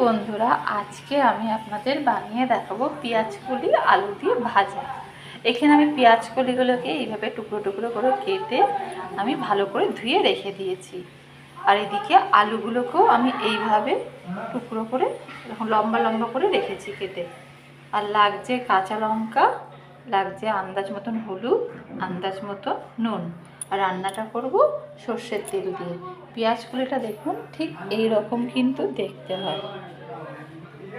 বন্ধুরা, আজকে আমি আপনাদের বানিয়ে দেখাবো পেঁয়াজ কলি আলু দিয়ে ভাজা। এখানে আমি পেঁয়াজ কলিগুলোকে এইভাবে টুকরো টুকরো করে কেটে আমি ভালো করে ধুয়ে রেখে দিয়েছি। আর এদিকে আলুগুলোকেও আমি এইভাবে টুকরো করে লম্বা লম্বা করে রেখেছি কেটে। আর লাগছে কাঁচা লঙ্কা, লাগছে আন্দাজ মতন হলুদ, আন্দাজ মতো নুন। আর রান্নাটা করব সর্ষের তেল দিয়ে। পেঁয়াজ কলিটা দেখুন ঠিক এই রকম কিন্তু দেখতে হয়।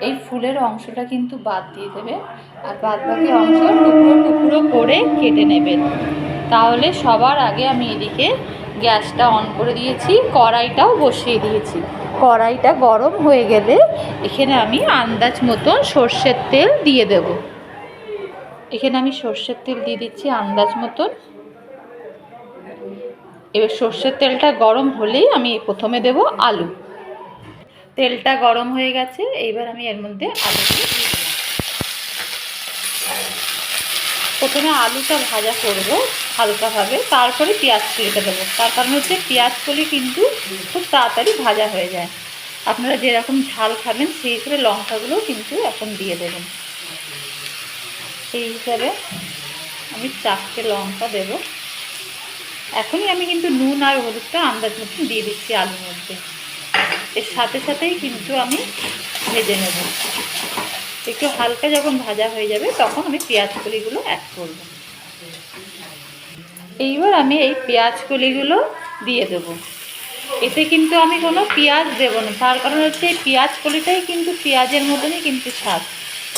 এই ফুলের অংশটা কিন্তু বাদ দিয়ে দেবেন, আর বাদ বাকি অংশ টুকরো টুকরো করে কেটে নেবেন। তাহলে সবার আগে আমি এদিকে গ্যাসটা অন করে দিয়েছি, কড়াইটাও বসিয়ে দিয়েছি। কড়াইটা গরম হয়ে গেলে এখানে আমি আন্দাজ মতন সর্ষের তেল দিয়ে দেব। এখানে আমি সর্ষের তেল দিয়ে দিচ্ছি আন্দাজ মতন। এবার সর্ষের তেলটা গরম হলেই আমি প্রথমে দেব আলু। তেলটা গরম হয়ে গেছে, এইবার আমি এর মধ্যে আলুটা দিয়ে দিলাম। প্রথমে আলুটা ভাজা করব হালকাভাবে, তারপরে পেঁয়াজ কলিটা দেবো। তার কারণ হচ্ছে পেঁয়াজ কলি কিন্তু খুব তাড়াতাড়ি ভাজা হয়ে যায়। আপনারা যেরকম ঝাল খাবেন সেই হিসেবে লঙ্কাগুলো কিন্তু এখন দিয়ে দেবেন। সেই হিসাবে আমি 4টে লঙ্কা দেব। এখনই আমি কিন্তু নুন আর হলুদটা আন্দাজ মতন দিয়ে দিচ্ছি আলুর মধ্যে। এর সাথে সাথেই কিন্তু আমি ভেজে নেব। একটু হালকা যখন ভাজা হয়ে যাবে তখন আমি পেঁয়াজ কলিগুলো অ্যাড করব। এইবার আমি এই পেঁয়াজ কলিগুলো দিয়ে দেব। এতে কিন্তু আমি কোনো পেঁয়াজ দেব না, তার কারণ হচ্ছে এই পেঁয়াজ কলিটাই কিন্তু পেঁয়াজের মতনই কিন্তু স্বাদ।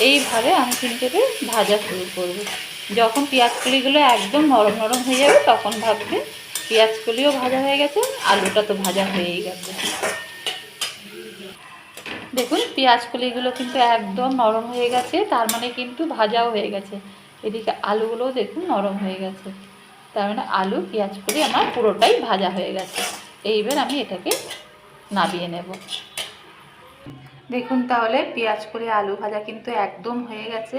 এইভাবে আমি কিন্তু ভাজা শুরু করব। যখন পেঁয়াজ কলিগুলো একদম নরম নরম হয়ে যাবে তখন ভাববে পেঁয়াজ কলিও ভাজা হয়ে গেছে, আলুটা তো ভাজা হয়েই গেছে। দেখুন পেঁয়াজ কলিগুলো কিন্তু একদম নরম হয়ে গেছে, তার মানে কিন্তু ভাজাও হয়ে গেছে। এদিকে আলুগুলোও দেখুন নরম হয়ে গেছে, তার মানে আলু পেঁয়াজ কলি আমার পুরোটাই ভাজা হয়ে গেছে। এইবার আমি এটাকে নামিয়ে নেব। দেখুন তাহলে পেঁয়াজ কলি আলু ভাজা কিন্তু একদম হয়ে গেছে।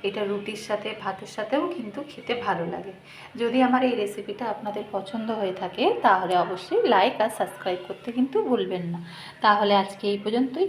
এটা রুটির সাথে ভাতের সাথেও কিন্তু খেতে ভালো লাগে। যদি আমার এই রেসিপিটা আপনাদের পছন্দ হয়ে থাকে তাহলে অবশ্যই লাইক আর সাবস্ক্রাইব করতে কিন্তু ভুলবেন না। তাহলে আজকে এই পর্যন্তই।